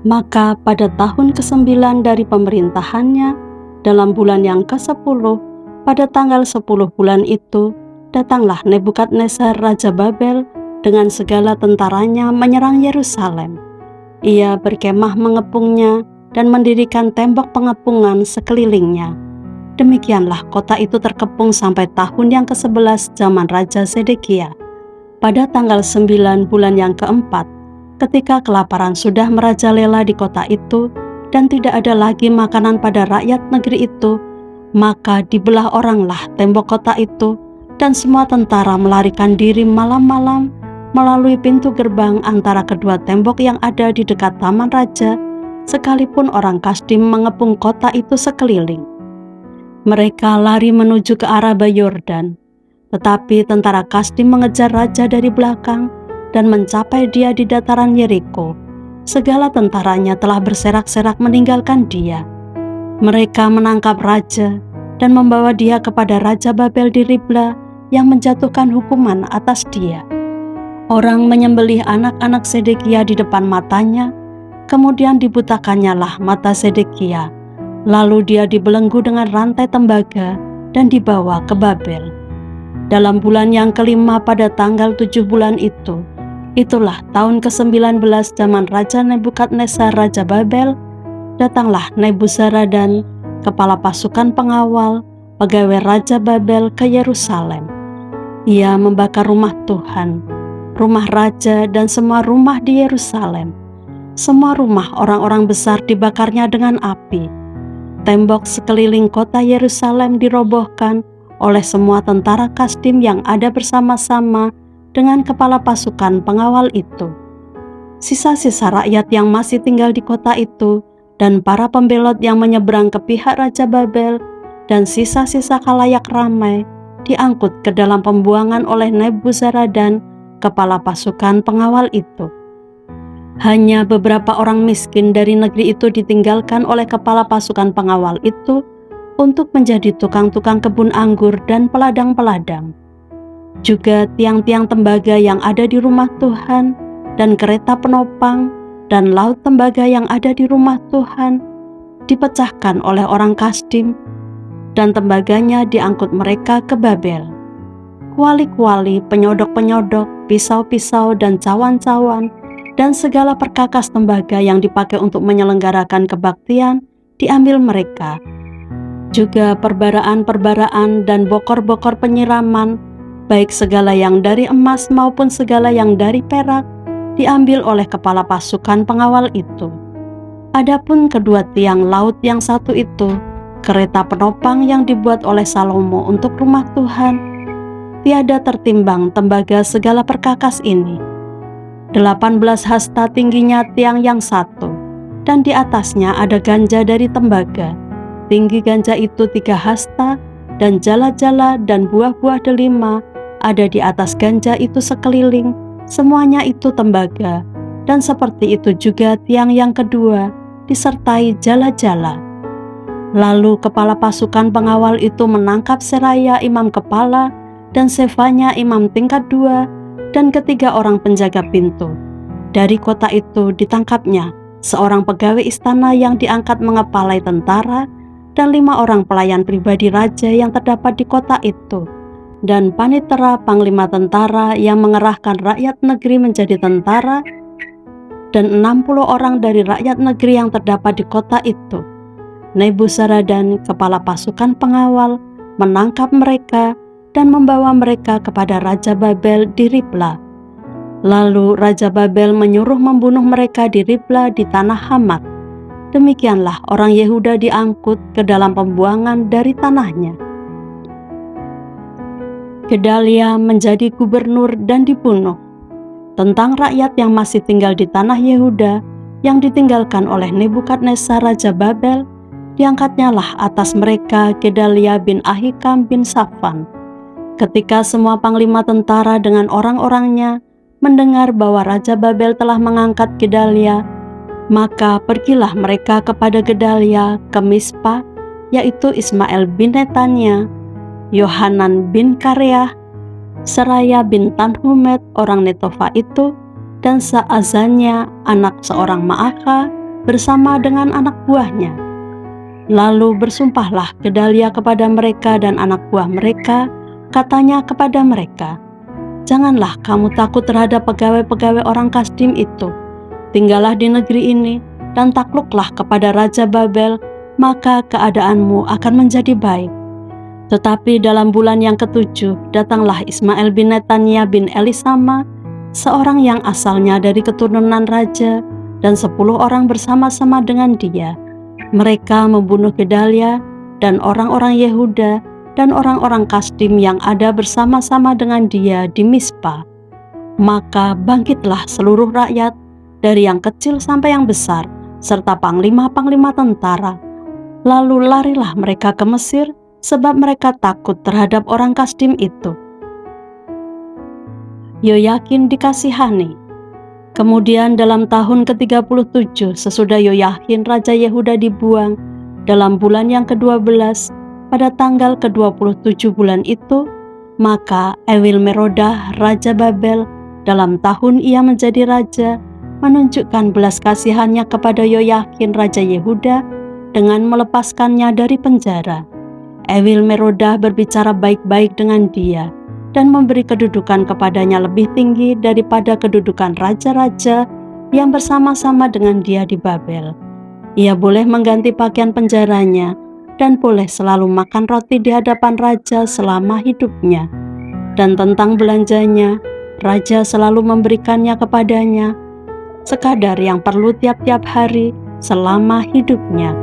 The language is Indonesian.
Maka pada tahun ke-9 dari pemerintahannya, dalam bulan yang ke-10, pada tanggal 10 bulan itu, datanglah Nebukadnezar Raja Babel dengan segala tentaranya menyerang Yerusalem. Ia berkemah mengepungnya dan mendirikan tembok pengepungan sekelilingnya. Demikianlah kota itu terkepung sampai tahun yang ke-11 zaman Raja Zedekia. Pada tanggal 9 bulan yang keempat, ketika kelaparan sudah merajalela di kota itu dan tidak ada lagi makanan pada rakyat negeri itu, maka dibelah oranglah tembok kota itu, dan semua tentara melarikan diri malam-malam melalui pintu gerbang antara kedua tembok yang ada di dekat taman raja, sekalipun orang Kasdim mengepung kota itu sekeliling. Mereka lari menuju ke arah Yordan, tetapi tentara Kasdim mengejar raja dari belakang dan mencapai dia di dataran Yeriko. Segala tentaranya telah berserak-serak meninggalkan dia. Mereka menangkap raja dan membawa dia kepada Raja Babel di Ribla yang menjatuhkan hukuman atas dia. Orang menyembelih anak-anak Zedekia di depan matanya, kemudian dibutakannya lah mata Zedekia. Lalu dia dibelenggu dengan rantai tembaga dan dibawa ke Babel. Dalam bulan yang kelima pada tanggal 7 bulan itu, itulah tahun ke-19 zaman Raja Nebukadnezar Raja Babel, datanglah Nebuzaradan, kepala pasukan pengawal, pegawai Raja Babel ke Yerusalem. Ia membakar rumah Tuhan, rumah raja dan semua rumah di Yerusalem. Semua rumah orang-orang besar dibakarnya dengan api. Tembok sekeliling kota Yerusalem dirobohkan oleh semua tentara Kasdim yang ada bersama-sama dengan kepala pasukan pengawal itu. Sisa-sisa rakyat yang masih tinggal di kota itu dan para pembelot yang menyeberang ke pihak Raja Babel dan sisa-sisa khalayak ramai diangkut ke dalam pembuangan oleh Nebuzaradan, kepala pasukan pengawal itu. Hanya beberapa orang miskin dari negeri itu ditinggalkan oleh kepala pasukan pengawal itu untuk menjadi tukang-tukang kebun anggur dan peladang-peladang. Juga tiang-tiang tembaga yang ada di rumah Tuhan dan kereta penopang dan laut tembaga yang ada di rumah Tuhan dipecahkan oleh orang Kasdim, dan tembaganya diangkut mereka ke Babel. Kuali-kuali, penyodok-penyodok, pisau-pisau dan cawan-cawan dan segala perkakas tembaga yang dipakai untuk menyelenggarakan kebaktian diambil mereka. Juga perbaraan-perbaraan dan bokor-bokor penyiraman, baik segala yang dari emas maupun segala yang dari perak, diambil oleh kepala pasukan pengawal itu. Adapun kedua tiang laut yang satu itu, kereta penopang yang dibuat oleh Salomo untuk rumah Tuhan, tiada tertimbang tembaga segala perkakas ini. 18 hasta tingginya tiang yang satu, dan di atasnya ada ganja dari tembaga. Tinggi ganja itu 3 hasta, dan jala-jala dan buah-buah delima ada di atas ganja itu sekeliling, semuanya itu tembaga. Dan seperti itu juga tiang yang kedua, disertai jala-jala. Lalu kepala pasukan pengawal itu menangkap Seraya imam kepala, dan Sefanya imam tingkat 2, dan ketiga orang penjaga pintu. Dari kota itu ditangkapnya seorang pegawai istana yang diangkat mengepalai tentara, dan 5 orang pelayan pribadi raja yang terdapat di kota itu, dan panitera panglima tentara yang mengerahkan rakyat negeri menjadi tentara, dan 60 orang dari rakyat negeri yang terdapat di kota itu. Nebuzaradan, kepala pasukan pengawal, menangkap mereka dan membawa mereka kepada Raja Babel di Ribla. Lalu Raja Babel menyuruh membunuh mereka di Ribla di tanah Hamat. Demikianlah orang Yehuda diangkut ke dalam pembuangan dari tanahnya. Gedalia menjadi gubernur dan dibunuh. Tentang rakyat yang masih tinggal di tanah Yehuda yang ditinggalkan oleh Nebukadnezar Raja Babel, diangkatnya lah atas mereka Gedalia bin Ahikam bin Safan. Ketika semua panglima tentara dengan orang-orangnya mendengar bahwa Raja Babel telah mengangkat Gedalia, maka pergilah mereka kepada Gedalia ke Mispa, yaitu Ismail bin Netanya, Yohanan bin Kareah, Seraya bin Tanhumet orang Netofa itu, dan Saazanya anak seorang Maaka, bersama dengan anak buahnya. Lalu bersumpahlah Gedalia kepada mereka dan anak buah mereka, katanya kepada mereka, "Janganlah kamu takut terhadap pegawai-pegawai orang Kasdim itu. Tinggallah di negeri ini dan takluklah kepada Raja Babel, maka keadaanmu akan menjadi baik." Tetapi dalam bulan yang ke-7 datanglah Ismail bin Netania bin Elisama, seorang yang asalnya dari keturunan raja, dan 10 orang bersama-sama dengan dia. Mereka membunuh Gedalia dan orang-orang Yehuda dan orang-orang Kasdim yang ada bersama-sama dengan dia di Mispa. Maka bangkitlah seluruh rakyat, dari yang kecil sampai yang besar, serta panglima-panglima tentara. Lalu larilah mereka ke Mesir, sebab mereka takut terhadap orang Kasdim itu. Yoyakin dikasihani. Kemudian dalam tahun ke-37 sesudah Yoyakin Raja Yehuda dibuang, dalam bulan yang ke-12, pada tanggal ke-27 bulan itu, maka Ewil-Merodah Raja Babel, dalam tahun ia menjadi raja, menunjukkan belas kasihannya kepada Yoyakin Raja Yehuda dengan melepaskannya dari penjara. Ewil-Merodah berbicara baik-baik dengan dia dan memberi kedudukan kepadanya lebih tinggi daripada kedudukan raja-raja yang bersama-sama dengan dia di Babel. Ia boleh mengganti pakaian penjaranya dan boleh selalu makan roti di hadapan raja selama hidupnya. Dan tentang belanjanya, raja selalu memberikannya kepadanya sekadar yang perlu tiap-tiap hari selama hidupnya.